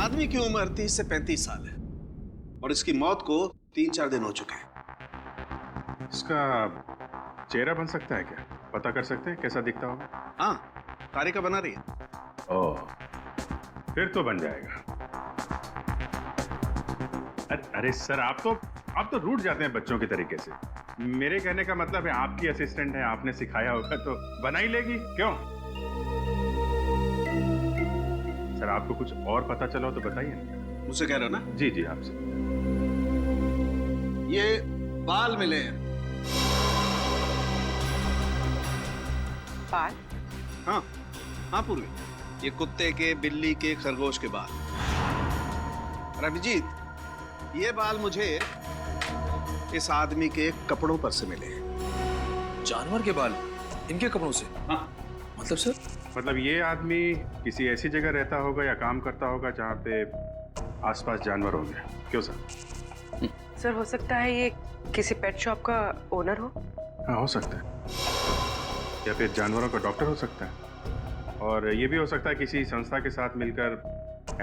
आदमी की उम्र 30 से 35 साल है और इसकी मौत को 3-4 दिन हो चुके हैं। इसका चेहरा बन सकता है क्या? पता कर सकते हैं कैसा दिखता होगा? हाँ, कारिका बना रही है। ओह, फिर तो बन जाएगा। अरे सर, आप तो रूठ जाते हैं बच्चों के तरीके से। मेरे कहने का मतलब है आपकी असिस्टेंट है, आपने सिखाया होगा तो बना ही लेगी। क्यों सर, आपको कुछ और पता चला हो तो बताइए ना। मुझसे कह रहे हो ना? जी जी, आपसे। ये बाल मिले हैं। बाल? हाँ हाँ पूर्वी, ये कुत्ते के, बिल्ली के, खरगोश के बाल। और अभिजीत, ये बाल मुझे इस आदमी के कपड़ों पर से मिले हैं। जानवर के बाल इनके कपड़ों से? हाँ। मतलब सर? मतलब ये आदमी किसी ऐसी जगह रहता होगा या काम करता होगा जहाँ पे आसपास जानवर होंगे। क्यों सर? सर, हो सकता है ये किसी पेट शॉप का ओनर हो। हाँ, हो सकता है। या फिर जानवरों का डॉक्टर हो सकता है। और ये भी हो सकता है किसी संस्था के साथ मिलकर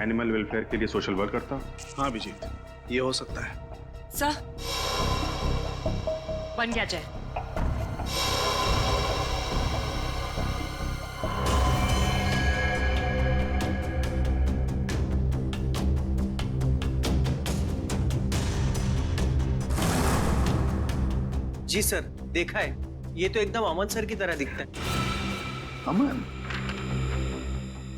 एनिमल वेलफेयर के लिए सोशल वर्क करता हो। हाँ अभिजीत, ये हो सकता है। सर, बन गया जाए। जी सर, देखा है। ये तो एकदम अमन सर की तरह दिखता है। अमन?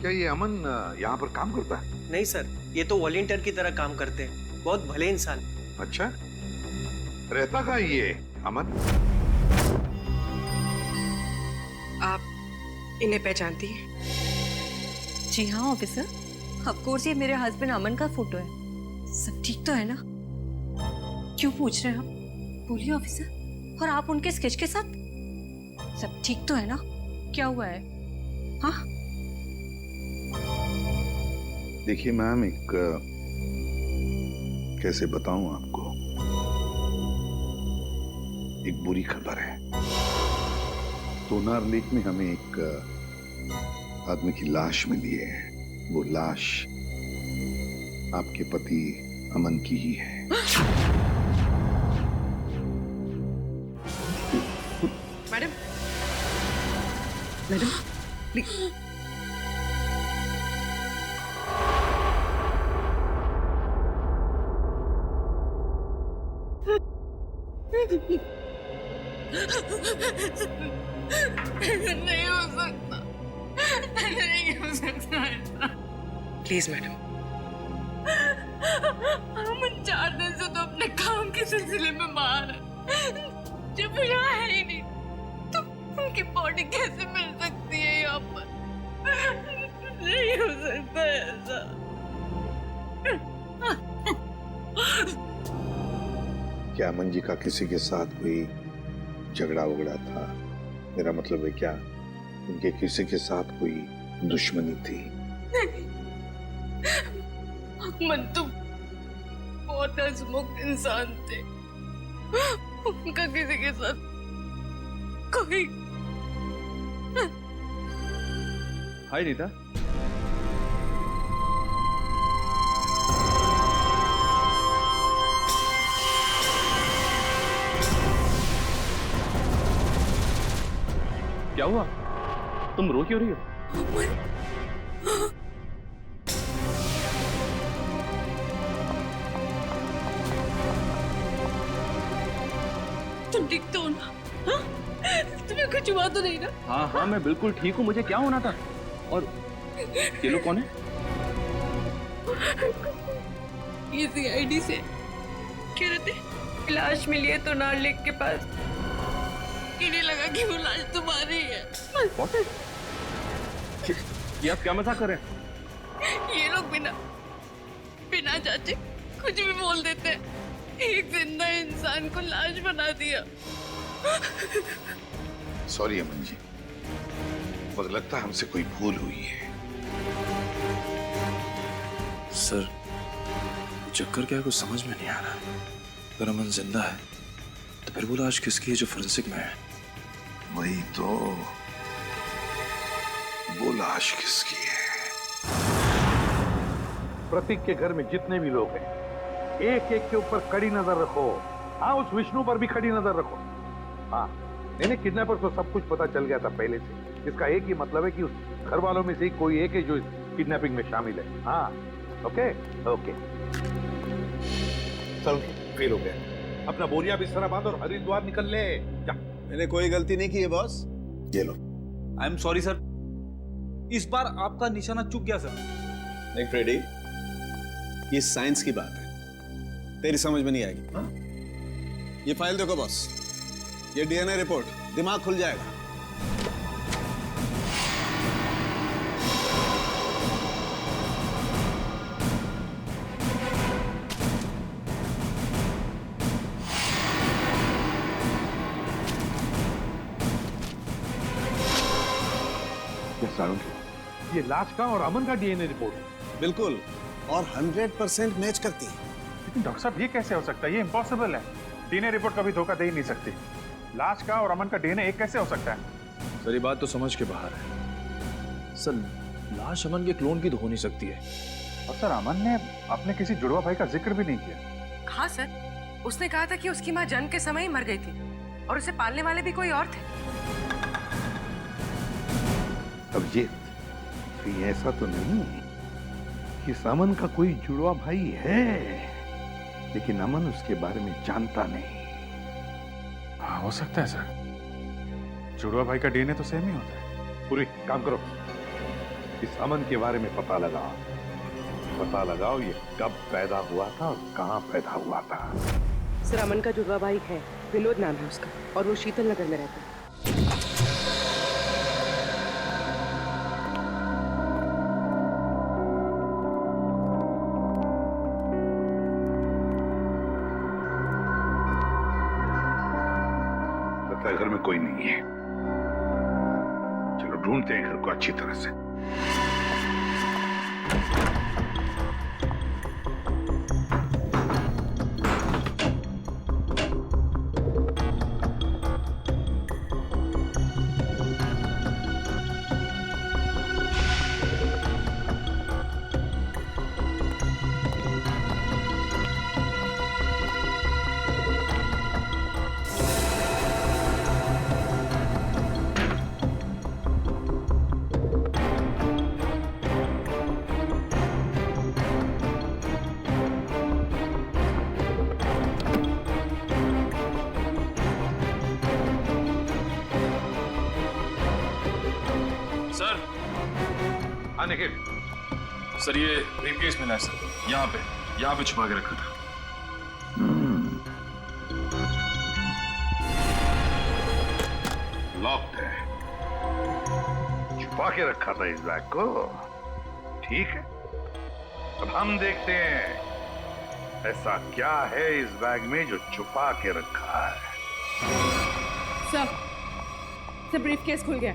क्या ये अमन यहाँ पर काम करता है? नहीं सर, ये तो वॉलंटियर की तरह काम करते हैं। बहुत भले इंसान। अच्छा, रहता कहाँ ये अमन? आप इन्हें पहचानती हैं? जी हाँ ऑफिसर, ऑफ कोर्स ये मेरे हस्बैंड अमन का फोटो है। सब ठीक तो है ना? क्यों पूछ रहे हैं आप? बोलिए ऑफिसर। और आप उनके स्केच के साथ? सब ठीक तो है ना? क्या हुआ है? हाँ? देखिए मैम, एक कैसे बताऊं आपको, एक बुरी खबर है। तोनार लेक में हमें एक आदमी की लाश मिली है। वो लाश आपके पति अमन की ही है। Madam, madam please. नहीं हो सकता, नहीं हो सकता ऐसा। Please madam. हम 4 दिन से तो अपने काम के सिलसिले में बाहर हैं। जब वो यहाँ है ही नहीं तो उनकी बॉडी कैसे मिल सकती है यहाँ पर? नहीं हो सकता ऐसा। क्या अमन जी का किसी के साथ कोई झगड़ा वगड़ा था? मेरा मतलब है, क्या उनके किसी के साथ कोई दुश्मनी थी? मन तो बहुत हंसमुख इंसान थे। उनका किसी के साथ कोई। हाय रीता। क्या हुआ? तुम रो क्यों रही हो? तुम ठीक तो हो ना? हाँ? तुम्हें कुछ हुआ तो नहीं ना? हाँ हाँ, मैं बिल्कुल ठीक हूँ। मुझे क्या होना था? और ये लोग कौन है? ये सीआईडी से कह रहे थे लाश मिली है तोनार लेक के पास। इन्हें लगा कि वो लाश तुम्हारी है। ये आप क्या मजाक कर रहे हैं? ये लोग बिना जांचे कुछ भी बोल देते हैं। एक जिंदा इंसान को लाश बना दिया। सॉरी अमन जी, मुझे लगता है हमसे कोई भूल हुई है। सर, चक्कर क्या है, कुछ समझ में नहीं आ रहा। अगर अमन जिंदा है तो फिर वो लाश किसकी है जो फोरेंसिक में है? वही तो, वो लाश किसकी है? प्रतीक के घर में जितने भी लोग हैं, एक एक के ऊपर कड़ी नजर रखो। हाँ, उस विष्णु पर भी कड़ी नजर रखो। हाँ, नहीं, किडनैपर को सब कुछ पता चल गया था पहले से। इसका एक ही मतलब है कि उस घर वालों में से ही कोई एक है जो इस किडनैपिंग में शामिल है। हाँ, ओके ओके। चल, फेल हो गया। अपना बोरिया बिस्तरा बांध और हरिद्वार निकल ले जा। मैंने कोई गलती नहीं की है बॉस। ये लो। आई एम सॉरी सर, इस बार आपका निशाना चूक गया सर। देख फ्रेडी, ये साइंस की बात है, तेरी समझ में नहीं आएगी। हाँ? ये फाइल देखो बॉस, ये डीएनए रिपोर्ट, दिमाग खुल जाएगा। ये लाश का और अमन का डीएनए रिपोर्ट है। बिल्कुल, और 100% मैच करती है। लेकिन डॉक्टर साहब ये कैसे हो सकता है? ये इम्पॉसिबल है। डीएनए रिपोर्ट कभी धोखा दे ही नहीं सकती। लाश का और अमन का डीएनए एक कैसे हो सकता है? सर ये बात तो समझ के बाहर है सर। लाश अमन के क्लोन की तो हो नहीं सकती है। और सर अमन ने अपने किसी जुड़वा भाई का जिक्र भी नहीं किया। हाँ सर, उसने कहा था कि उसकी माँ जन्म के समय ही मर गई थी और उसे पालने वाले भी कोई और थे। अब ये ऐसा तो नहीं है कि अमन का कोई जुड़वा भाई है, लेकिन अमन उसके बारे में जानता नहीं। हाँ, हो सकता है सर। जुड़वा भाई का डीएनए तो सेम ही होता है। पूरी काम करो, इस अमन के बारे में पता लगाओ ये कब पैदा हुआ था और कहाँ पैदा हुआ था। सर अमन का जुड़वा भाई है, विनोद नाम है उसका, और वो शीतल नगर में रहता है। घर में कोई नहीं है। चलो ढूंढते हैं घर को अच्छी तरह से। निखिल, सर ये ब्रीफकेस मिला है सर, यहाँ पे छुपा के रखा था। लॉक्ड है, छुपा के रखा था इस बैग को। ठीक है, अब हम देखते हैं ऐसा क्या है इस बैग में जो छुपा के रखा है। सर ब्रीफकेस खुल गया।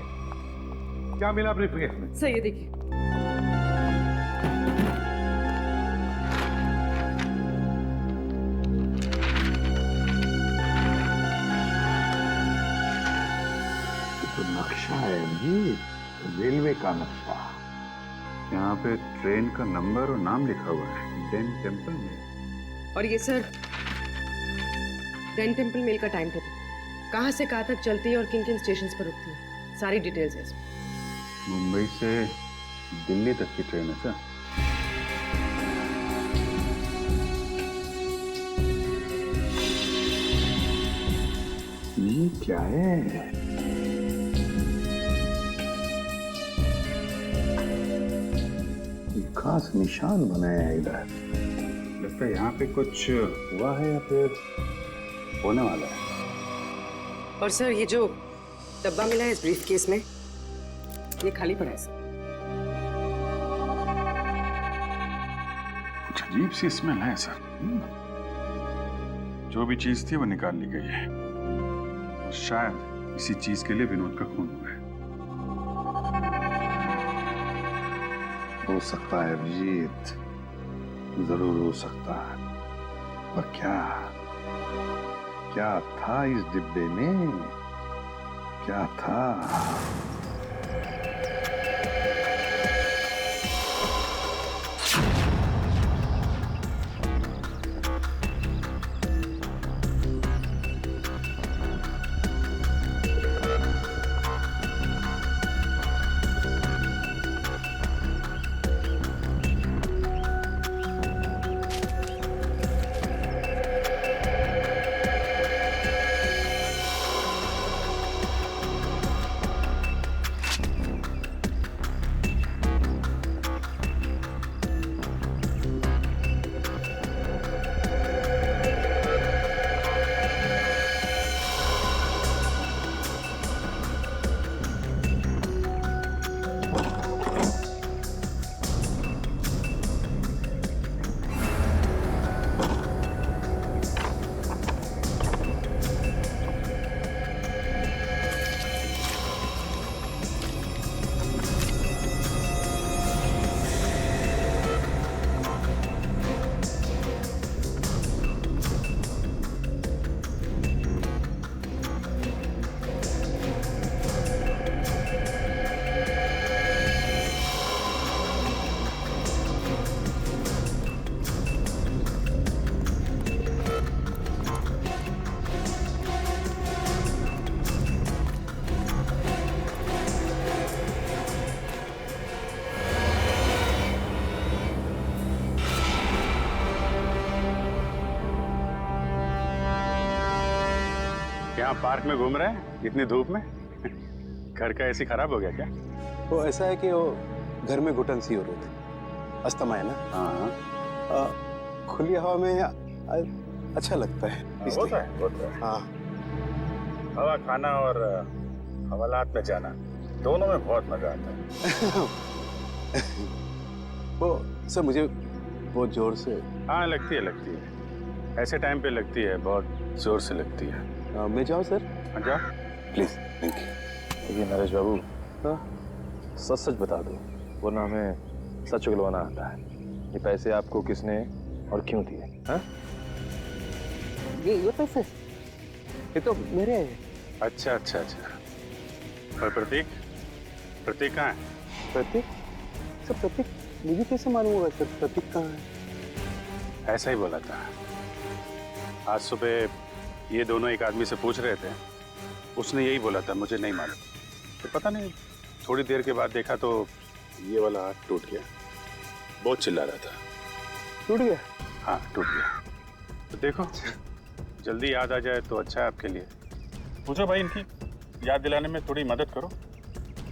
क्या मिला ब्रीफकेस में? सर ये देखिए। तो नक्शा है जी, रेलवे का नक्शा। यहाँ पे ट्रेन का नंबर और नाम लिखा हुआ है, डेन टेम्पल में। और ये सर डेन टेम्पल मेल का टाइम टेबल, कहाँ से कहाँ तक चलती है और किन किन स्टेशन पर रुकती है, सारी डिटेल्स है इसमें। मुंबई से दिल्ली तक की ट्रेन है सर। ये क्या है? एक खास निशान बनाया है इधर। लगता है यहाँ पे कुछ हुआ है या फिर होने वाला है। और सर ये जो डब्बा मिला है इस ब्रीफकेस में, ये खाली पड़ा है सर। कुछ अजीब सी स्मेल है सर। जो भी चीज थी वो निकाल ली गई है। शायद इसी चीज के लिए विनोद का खून हुआ है। हो सकता है अभिजीत, जरूर हो सकता है, पर क्या था इस डिब्बे में? क्या था? यहाँ पार्क में घूम रहे हैं इतनी धूप में? घर का एसी खराब हो गया क्या? वो ऐसा है कि वो घर में घुटन सी हो रही थी, अस्थमा है ना। हाँ, खुली हवा में अच्छा लगता है होता है। हाँ, हवा खाना और हवालात में जाना दोनों में बहुत मजा आता है। वो सर मुझे बहुत जोर से। हाँ लगती है। ऐसे टाइम पे लगती है, बहुत जोर से लगती है। मैं जाऊँ सर? हाँ जा प्लीज, थैंक यू। देखिए नरेश बाबू, हाँ, सच सच बता दो, वरना हमें सच उगलवाना आता है। ये पैसे आपको किसने और क्यों दिए? हाँ? ये पैसे ये तो मेरे हैं। अच्छा। और प्रतीक कहाँ है? प्रतीक? सर प्रतीक मुझे कैसे मालूम होगा सर प्रतीक कहाँ है? ऐसा ही बोला था। आज सुबह ये दोनों एक आदमी से पूछ रहे थे, उसने यही बोला था, मुझे नहीं मालूम। तो पता नहीं, थोड़ी देर के बाद देखा तो ये वाला हाथ टूट गया। बहुत चिल्ला रहा था। टूट गया? हाँ टूट गया। तो देखो जल्दी याद आ जाए तो अच्छा है आपके लिए। पूछो भाई, इनकी याद दिलाने में थोड़ी मदद करो।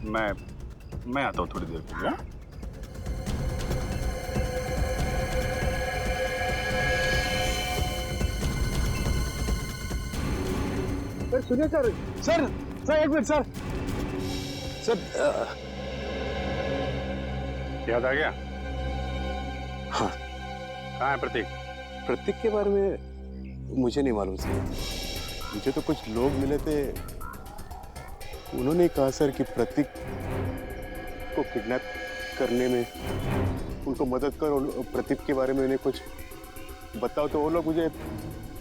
मैं आता हूँ थोड़ी देर के लिए। सर सुनिए सर एक मिनट सर। याद आ गया? हाँ। कहाँ है प्रतीक? प्रतीक के बारे में मुझे नहीं मालूम सर। मुझे तो कुछ लोग मिले थे, उन्होंने कहा सर कि प्रतीक को किडनैप करने में उनको मदद करो, प्रतीक के बारे में उन्हें कुछ बताओ। तो वो लोग मुझे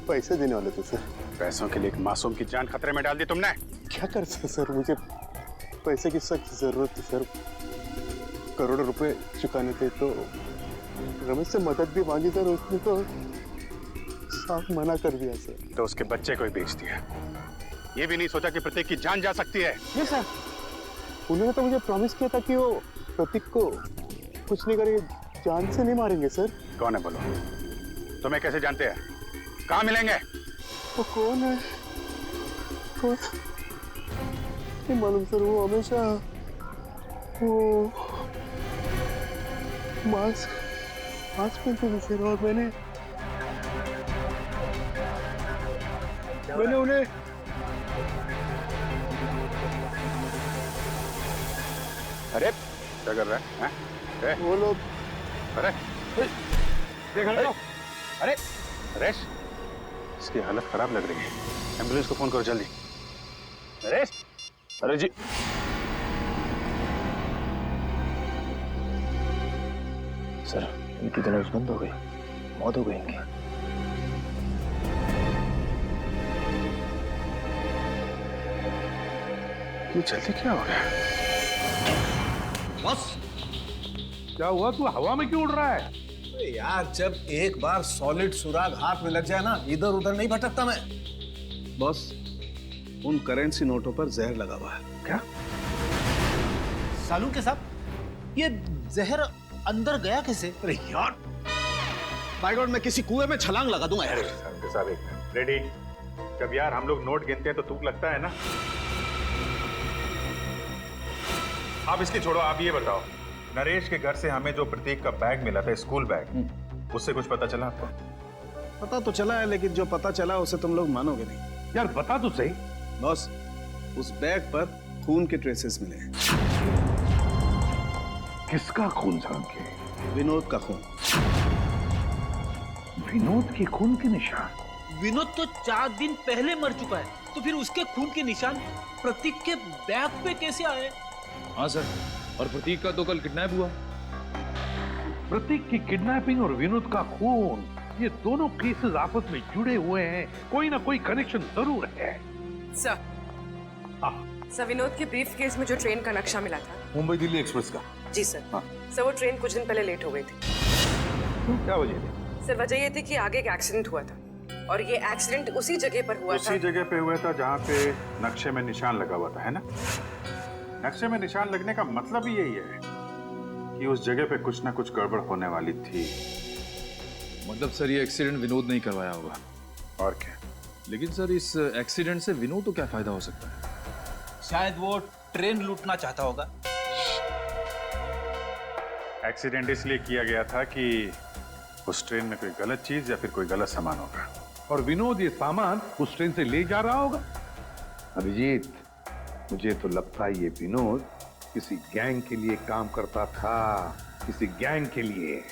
पैसे देने वाले थे सर। पैसों के लिए एक मासूम की जान खतरे में डाल दी तुमने। क्या कर सकते सर, मुझे पैसे की सख्त जरूरत थी सर। करोड़ों रुपए चुकाने थे। तो रमेश से मदद भी मांगी सर, उसने तो साफ मना कर दिया सर। तो उसके बच्चे को ही बेच दिया। ये भी नहीं सोचा कि प्रतीक की जान जा सकती है। ये सर, उन्होंने तो मुझे प्रॉमिस किया था कि वो प्रतीक को कुछ नहीं करेंगे, जान से नहीं मारेंगे सर। कौन है बोलो? तुम्हें कैसे जानते हैं? कहाँ मिलेंगे? वो कौन है? कौन? नहीं मालूम सर। वो हमेशा वो मास्क पहनते थे सर। और मैंने उन्हें अरे क्या कर रहा है? हैं? वो लोग अरे देख रहे हो? अरे नरेश, इसकी हालत खराब लग रही है। एम्बुलेंस को फोन करो जल्दी। नरेश! अरे जी, सर इनकी तो नब्ज बंद हो गई, मौत हो गई इनकी। ये जल्दी क्या हो गया? बस क्या हुआ? तू हवा में क्यों उड़ रहा है? अरे यार, जब एक बार सॉलिड सुराग हाथ में लग जाए ना, इधर उधर नहीं भटकता मैं। बॉस, उन करेंसी नोटों पर जहर लगा हुआ है। क्या? सालू के साहब, ये जहर अंदर गया कैसे? अरे यार, बाय गॉड, मैं किसी कुएं में छलांग लगा दूंगा यार। रेडी? जब यार हम लोग नोट गिनते हैं तो तुक लगता है ना। आप इसकी छोड़ो, आप ये बताओ, नरेश के घर से हमें जो प्रतीक का बैग मिला था, स्कूल बैग, उससे कुछ पता चला आपको? पता तो चला है, लेकिन जो पता चला उसे तुम लोग मानोगे नहीं। यार बता तो सही। बॉस, उस बैग पर खून के ट्रेसेस मिले हैं। किसका खून जान के? विनोद का खून। विनोद के खून के निशान? विनोद तो 4 दिन पहले मर चुका है, तो फिर उसके खून के निशान प्रतीक के बैग पे कैसे आए? हाँ सर, और प्रतीक का तो कल किडनैप हुआ। प्रतीक की किडनैपिंग और विनोद का खून, ये दोनों केसेस आपस में जुड़े हुए हैं। कोई ना कोई कनेक्शन जरूर है। सर, सर विनोद के ब्रीफ केस में जो ट्रेन का नक्शा मिला था, मुंबई दिल्ली एक्सप्रेस का? जी सर। सर वो ट्रेन कुछ दिन पहले लेट हो गई थी। क्या वजह थी? सर वजह ये थी कि आगे एक एक्सीडेंट हुआ था, और ये एक्सीडेंट उसी जगह पर हुआ था। उसी जगह पे हुआ था जहाँ पे नक्शे में निशान लगा हुआ था, है ना? नक्शे में निशान लगने का मतलब ही यही है कि उस जगह पे कुछ ना कुछ गड़बड़ होने वाली थी। मतलब सर ये एक्सीडेंट विनोद नहीं करवाया होगा। और क्या? लेकिन सर इस एक्सीडेंट से विनोद को क्या फायदा हो सकता है? शायद वो ट्रेन लूटना चाहता होगा। एक्सीडेंट इसलिए किया गया था कि उस ट्रेन में कोई गलत चीज या फिर कोई गलत सामान होगा, और विनोद ये सामान उस ट्रेन से ले जा रहा होगा। अभिजीत, मुझे तो लगता है ये विनोद किसी गैंग के लिए काम करता था, किसी गैंग के लिए।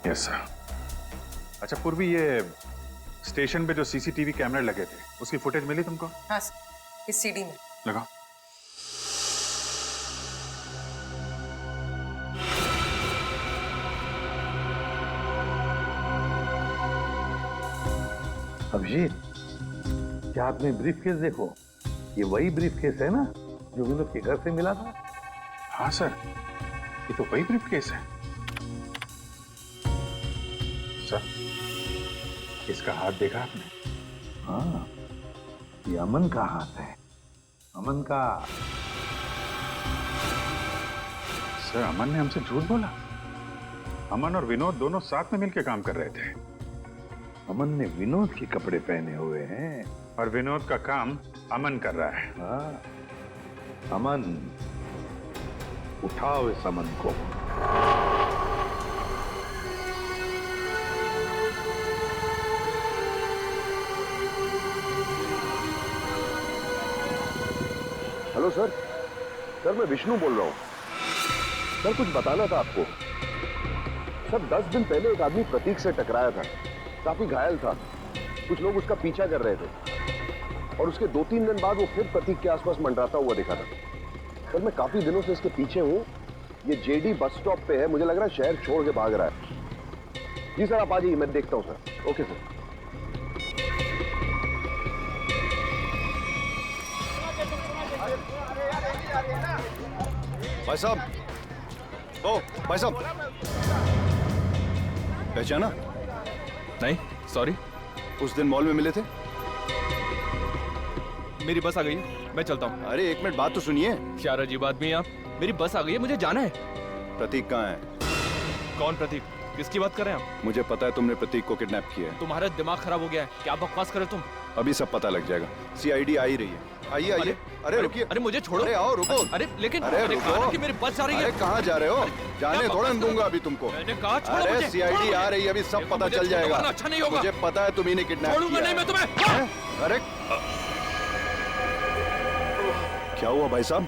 Yes sir. अच्छा पूर्वी, ये स्टेशन पे जो सीसीटीवी कैमरे लगे थे उसकी फुटेज मिली तुमको? हाँ सर, इस सीडी में लगाओ। अभिजीत, क्या आपने ब्रीफ केस देखो? ये वही ब्रीफ केस है ना जो विनोद के घर से मिला था? हाँ सर, ये तो वही ब्रीफ केस है। सर, इसका हाथ देखा आपने? हाँ, ये अमन का हाथ है, अमन का। सर, अमन ने हमसे झूठ बोला। अमन और विनोद दोनों साथ में मिलकर काम कर रहे थे। अमन ने विनोद के कपड़े पहने हुए हैं और विनोद का काम अमन कर रहा है। हाँ, अमन, उठाओ इस अमन को। हेलो सर, सर मैं विष्णु बोल रहा हूँ। सर कुछ बताना था आपको। सर 10 दिन पहले एक आदमी प्रतीक से टकराया था, काफी घायल था। कुछ लोग उसका पीछा कर रहे थे और उसके 2-3 दिन बाद वो फिर प्रतीक के आसपास मंडराता हुआ दिखा था। सर मैं काफी दिनों से इसके पीछे हूँ। ये जेडी बस स्टॉप पे है, मुझे लग रहा है शहर छोड़ के भाग रहा है। जी सर आप आ जाइए, मैं देखता हूँ सर। Okay sir. भाई साहब, ओ भाई साहब, पहचाना? नहीं, सॉरी। उस दिन मॉल में मिले थे। मेरी बस आ गई है, मैं चलता हूँ। अरे एक मिनट बात तो सुनिए। क्या अजीब आदमी है आप। मेरी बस आ गई है, मुझे जाना है। प्रतीक कहाँ है? कौन प्रतीक? किसकी बात कर रहे हैं आप? मुझे पता है तुमने प्रतीक को किडनैप किया है। तुम्हारा दिमाग खराब हो गया है, क्या बकवास करे तुम? अभी सब पता लग जाएगा। सीआईडी आ ही रही है। आइए आइए। अरे रुकिए। अरे मुझे छोड़ो। अरे आओ, रुको। अरे लेकिन अरे रुको कि मेरी बस जा रही है। अरे कहाँ जा रहे हो? जाने थोड़ा दूंगा अभी तुमको। मैंने कहा छोड़ो अरे मुझे। सीआईडी आ रही है, अभी सब पता चल जाएगा। अच्छा नहीं होगा। मुझे पता है तुम ही ने किडनैप छोड़ूंगा किया नहीं मैं तुम्हें। है। अरे क्या हुआ भाई साहब?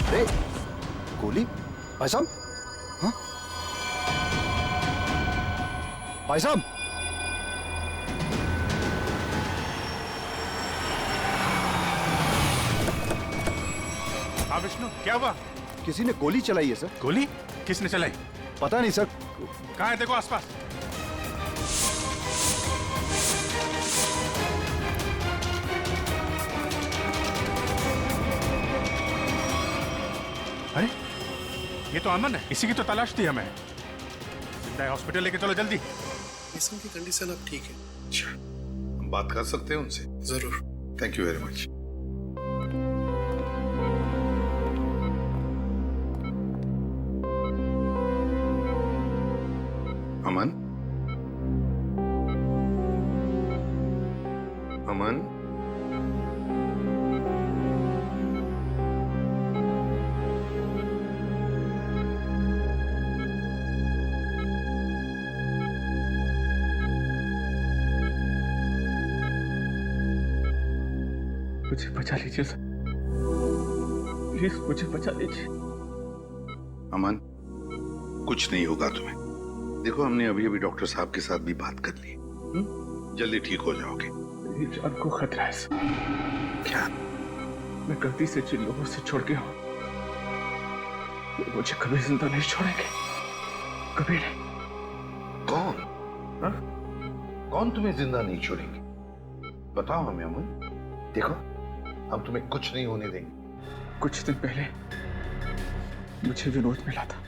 अरे गोली भाई साहब? हाँ? भाई साहब, हाँ विष्णु, क्या हुआ? किसी ने गोली चलाई है सर। गोली? किसने चलाई? पता नहीं सर। कहाँ है देखो आसपास। अरे ये तो अमन है, इसी की तो तलाश थी हमें। जिंदा है, हॉस्पिटल लेके चलो जल्दी। इसम की कंडीशन अब ठीक है। अच्छा, हम बात कर सकते हैं उनसे? जरूर। Thank you very much. Aman, Aman, मुझे बचा लीजिए सर, प्लीज मुझे बचा लीजिए। अमन, कुछ नहीं होगा तुम्हें। देखो हमने अभी अभी डॉक्टर साहब के साथ भी बात कर ली, जल्दी ठीक हो जाओगे। मेरी जान को खतरा है सर। क्या? मैं गलती से जिन लोगों से छोड़ गया हूँ वो मुझे कभी जिंदा नहीं छोड़ेंगे, कभी नहीं। कौन? हा? कौन तुम्हें जिंदा नहीं छोड़ेंगे? बताओ हमें अमन। देखो हम तुम्हें कुछ नहीं होने देंगे। कुछ दिन पहले मुझे विनोद मिला था।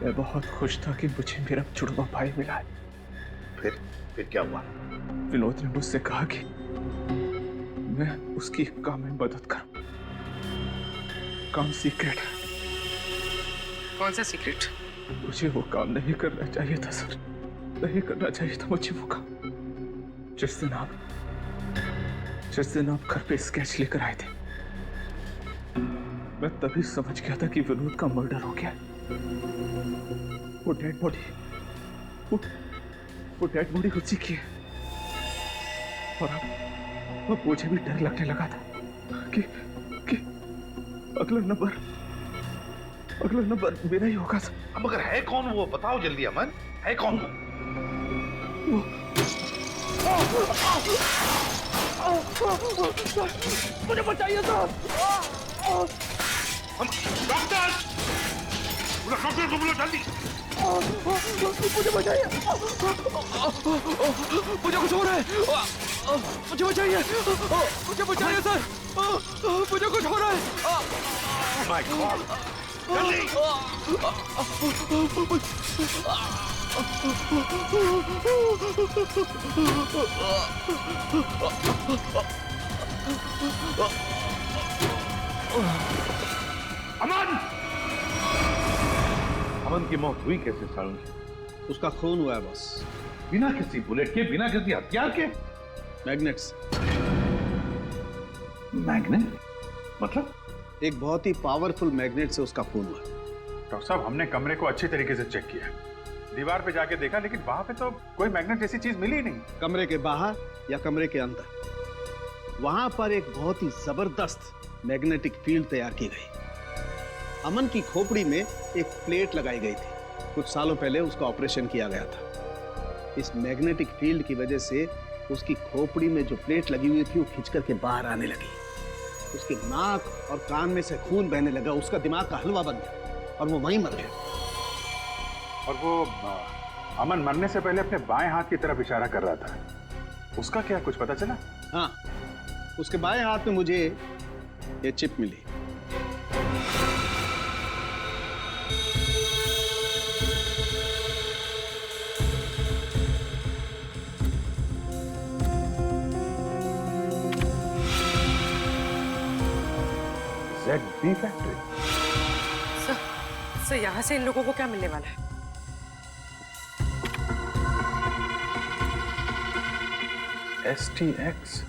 मैं बहुत खुश था कि मुझे मेरा जुड़वा भाई मिला है। फिर क्या हुआ? विनोद ने मुझसे कहा कि मैं उसकी काम में मदद करूं। काम सीक्रेट है। कौन सा सीक्रेट? मुझे वो काम नहीं करना चाहिए था सर। नहीं करना चाहिए था मुझे वो काम। जिस दिन आप घर पे स्केच लेकर आए थे, मैं तभी समझ गया था कि विनोद का मर्डर हो गया। वो डेड बॉडी उसी की है। और अब मुझे भी डर लगने लगा था कि अगला नंबर मेरा ही होगा। अब मगर है कौन वो, बताओ जल्दी अमन, है कौन वो? मुझे बचाइए सर। डॉक्टर को बोलो जल्दी। मुझे बचाइए, मुझे कुछ हो रहा है। मुझे बचाइए, मुझे बचाइए सर, मुझे कुछ हो रहा है। माय गॉड, जल्दी। अमन की मौत हुई कैसे सारुण? उसका खून हुआ है बॉस। बिना किसी बुलेट के, बिना किसी हथियार के? मैग्नेट्स। मैग्नेट मतलब? एक बहुत ही पावरफुल मैग्नेट से उसका खून हुआ। डॉक्टर साहब, हमने कमरे को अच्छी तरीके से चेक किया, दीवार पे जाके देखा, लेकिन वहां पे तो कोई मैग्नेट जैसी चीज मिली ही नहीं। कमरे के बाहर या कमरे के अंदर, वहां पर एक बहुत ही जबरदस्त मैग्नेटिक फील्ड तैयार की गई। अमन की खोपड़ी में एक प्लेट लगाई गई थी। कुछ सालों पहले उसका ऑपरेशन किया गया था। इस मैग्नेटिक फील्ड की वजह से उसकी खोपड़ी में जो प्लेट लगी हुई थी वो खिंच करके बाहर आने लगी। उसके नाक और कान में से खून बहने लगा। उसका दिमाग का हलवा बन गया और वो वहीं मर गया। और वो अमन मरने से पहले अपने बाएं हाथ की तरफ इशारा कर रहा था, उसका क्या कुछ पता चला? हाँ, उसके बाएं हाथ में मुझे ये चिप मिली। ZB factory. सर यहाँ से इन लोगों को क्या मिलने वाला है? STX।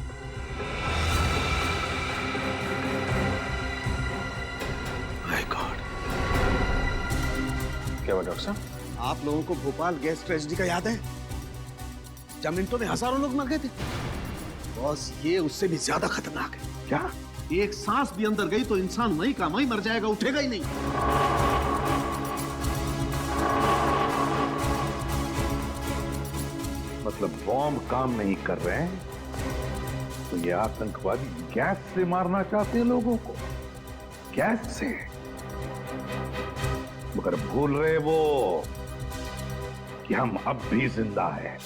My God. क्या हुआ डॉक्टर साहब? आप लोगों को भोपाल गैस ट्रेजेडी का याद है? जब मिनटों में हजारों लोग मर गए थे। बॉस, ये उससे भी ज्यादा खतरनाक है। क्या? एक सांस भी अंदर गई तो इंसान वहीं का वहीं मर जाएगा, उठेगा ही नहीं। मतलब बॉम्ब काम नहीं कर रहे हैं तो ये आतंकवादी गैस से मारना चाहते हैं लोगों को, गैस से। मगर भूल रहे वो कि हम अब भी जिंदा हैं।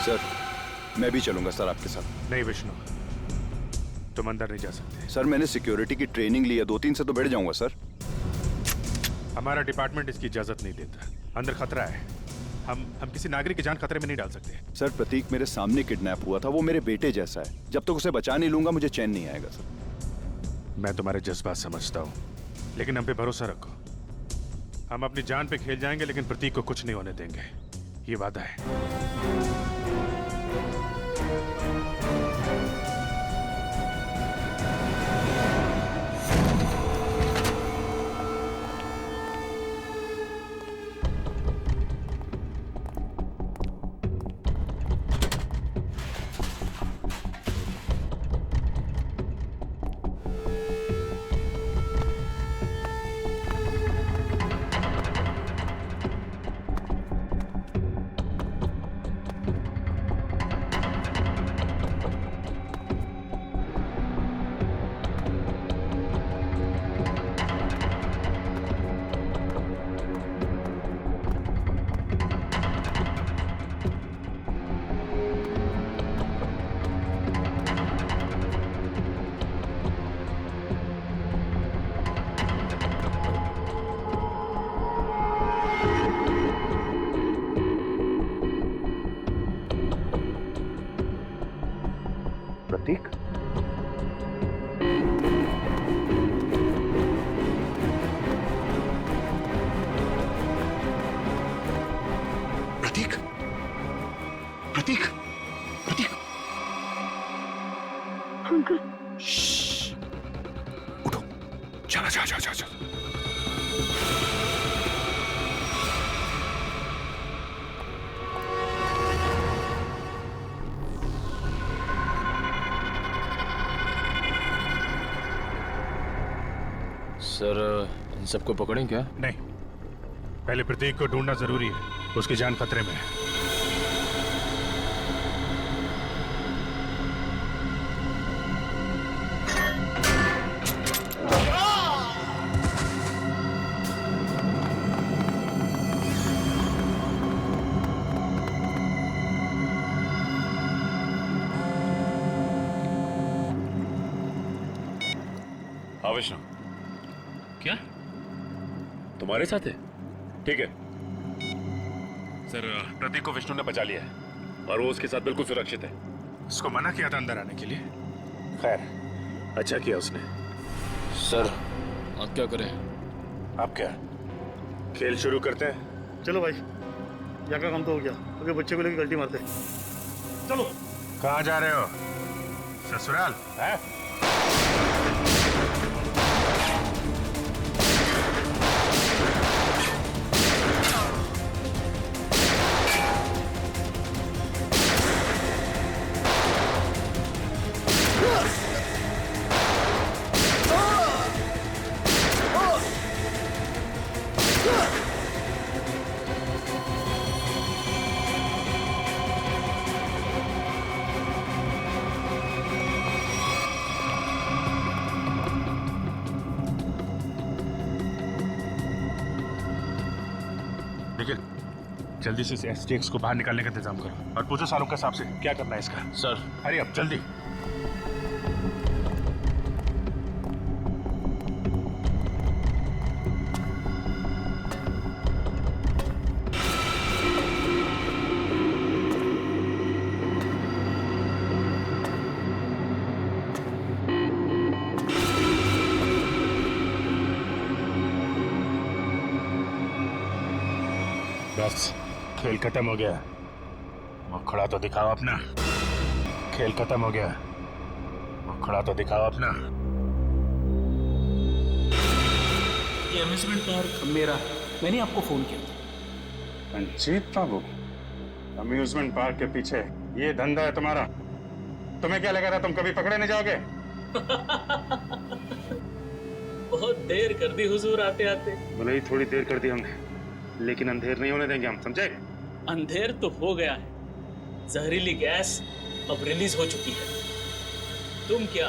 सर, मैं भी चलूंगा सर आपके साथ। नहीं विष्णु, तुम अंदर नहीं जा सकते। सर, मैंने सिक्योरिटी की ट्रेनिंग ली है, 2-3 से तो बैठ जाऊंगा सर। हमारा डिपार्टमेंट इसकी इजाजत नहीं देता। अंदर खतरा है, हम किसी नागरिक की जान खतरे में नहीं डाल सकते। सर, प्रतीक मेरे सामने किडनैप हुआ था, वो मेरे बेटे जैसा है। जब तक उसे बचा नहीं लूंगा मुझे चैन नहीं आएगा सर। मैं तुम्हारे जज्बात समझता हूँ, लेकिन हम पे भरोसा रखो। हम अपनी जान पे खेल जाएंगे, लेकिन प्रतीक को कुछ नहीं होने देंगे, ये वादा है। प्रतीक, प्रतीक, प्रतीक, अंकल उठो, चला जा जा जा जा। सर इन सबको पकड़ें क्या? नहीं, पहले प्रतीक को ढूंढना जरूरी है, उसकी जान खतरे में है। हाँ विष्णु, क्या तुम्हारे साथ है? ठीक है सर, प्रतीक को विष्णु ने बचा लिया है और वो उसके साथ बिल्कुल सुरक्षित है। उसको मना किया था अंदर आने के लिए। खैर, अच्छा किया उसने। सर अब क्या करें? अब क्या, खेल शुरू करते हैं? चलो भाई, यहाँ का काम तो हो गया, अगर बच्चे को लेकर गलती मारते चलो। कहाँ जा रहे हो? ससुराल है? निखिल, जल्दी से इस STX को बाहर निकालने का इंतजाम करो और पूछो सालों के हिसाब से क्या करना है इसका। सर अरे अब जल्दी। बस, खेल खत्म हो गया। मुखड़ा तो दिखाओ अपना। खेल खत्म हो गया, मुखड़ा तो दिखाओ अपना। ये अम्यूजमेंट पार्क मेरा, मैंने आपको फोन किया। रंजीत बाबू, अम्यूजमेंट पार्क के पीछे ये धंधा है तुम्हारा? तुम्हें क्या लगा था तुम कभी पकड़े नहीं जाओगे? बहुत देर कर दी हुजूर आते आते। भले ही थोड़ी देर कर दी हमने, लेकिन अंधेर नहीं होने देंगे हम, समझे? अंधेर तो हो गया है, जहरीली गैस अब रिलीज हो चुकी है। तुम क्या,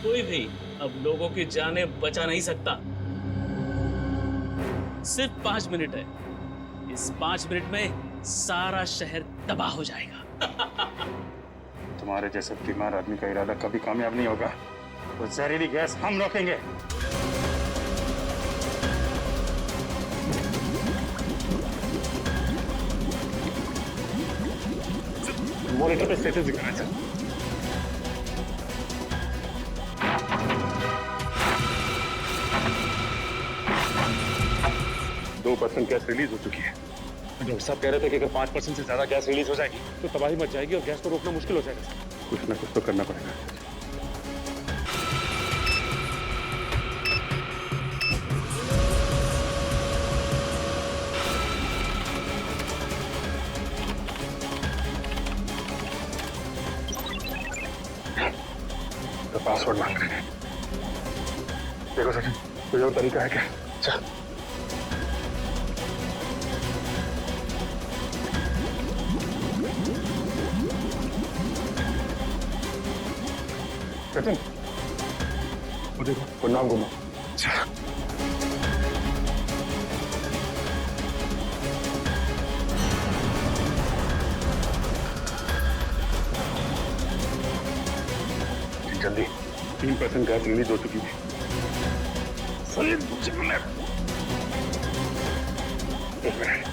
कोई भी अब लोगों की जानें बचा नहीं सकता। सिर्फ 5 मिनट है, इस 5 मिनट में सारा शहर तबाह हो जाएगा। तुम्हारे जैसे बीमार आदमी का इरादा कभी कामयाब नहीं होगा। वो जहरीली गैस हम रोकेंगे। मॉनिटर पे स्टेटस दिखाना चाहिए। 2% गैस रिलीज हो चुकी है। डॉक्टर साहब कह रहे थे कि अगर 5% से ज्यादा गैस रिलीज हो जाएगी तो तबाही मच जाएगी और गैस को रोकना मुश्किल हो जाएगा। कुछ ना कुछ तो करना पड़ेगा। तो पासवर्ड मांग रहे हैं। देखो सचिन, कोई और तरीका है क्या? चल। सचिन, वो देखो, वो नाम घुमा। चल। जल्दी, 3% गैस रिलीज हो चुकी है। एक मिनट।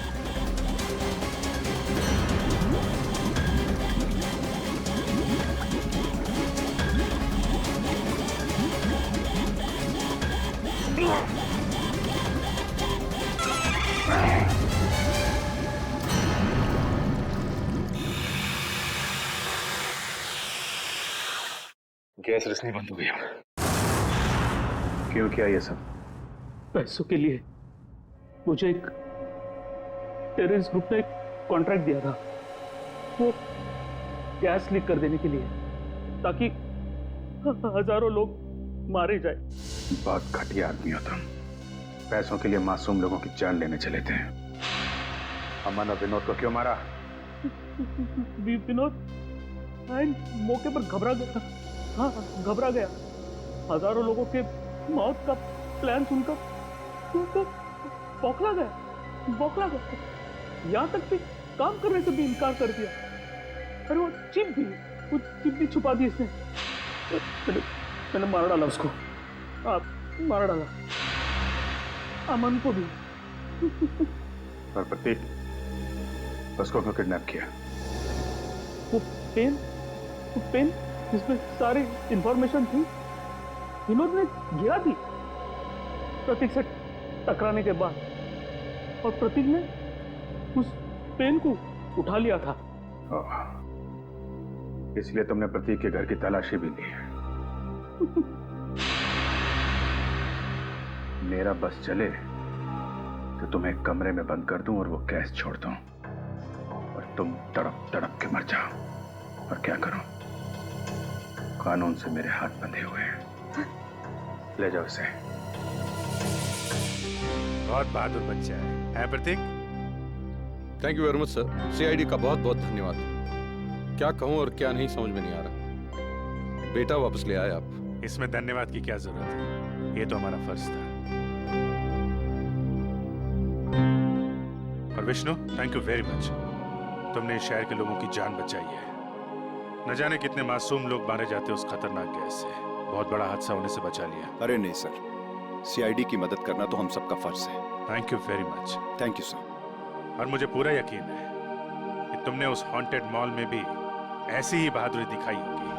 पुलिस नहीं बंद हो गई। क्यों किया ये सब? पैसों के लिए मुझे एक टेररिस्ट ग्रुप ने कॉन्ट्रैक्ट दिया था, वो गैस लीक कर देने के लिए, ताकि हजारों लोग मारे जाए। बहुत घटिया आदमी हो तुम। पैसों के लिए मासूम लोगों की जान लेने चले थे। अमन और विनोद को क्यों मारा? विनोद मौके पर घबरा गया। हाँ, घबरा गया। हजारों लोगों के मौत का प्लान सुनकर तो बौखला गया। यहाँ तक कि काम करने से भी इनकार कर दिया। अरे वो चिप भी छुपा दी इसने। मैंने मार डाला उसको। मार डाला अमन को भी। और प्रतीक, उसको क्यों किडनैप किया? वो पेन जिसमें सारी इंफॉर्मेशन थी, विनोद ने गिरा दी प्रतीक से टकराने के बाद, और प्रतीक ने उस पेन को उठा लिया था। इसलिए तुमने प्रतीक के घर की तलाशी भी ली। मेरा बस चले तो तुम्हें एक कमरे में बंद कर दूं और वो गैस छोड़ दूं, और तुम तड़प तड़प के मर जाओ। और क्या करूं? कानून से मेरे हाथ बंधे हुए हैं। ले जाओ इसे। बहुत बहादुर बच्चा है Pratik? Thank you very much sir. CID का बहुत बहुत धन्यवाद। क्या कहूं और क्या नहीं समझ में नहीं आ रहा। बेटा वापस ले आए आप। इसमें धन्यवाद की क्या जरूरत है? ये तो हमारा फर्ज था। और Vishnu, thank you very much. तुमने इस शहर के लोगों की जान बचाई है। न जाने कितने मासूम लोग मारे जाते उस खतरनाक गैस से। बहुत बड़ा हादसा होने से बचा लिया। अरे नहीं सर, सीआईडी की मदद करना तो हम सबका फर्ज है। Thank you very much. Thank you sir. और मुझे पूरा यकीन है कि तुमने उस हॉन्टेड मॉल में भी ऐसी ही बहादुरी दिखाई होगी।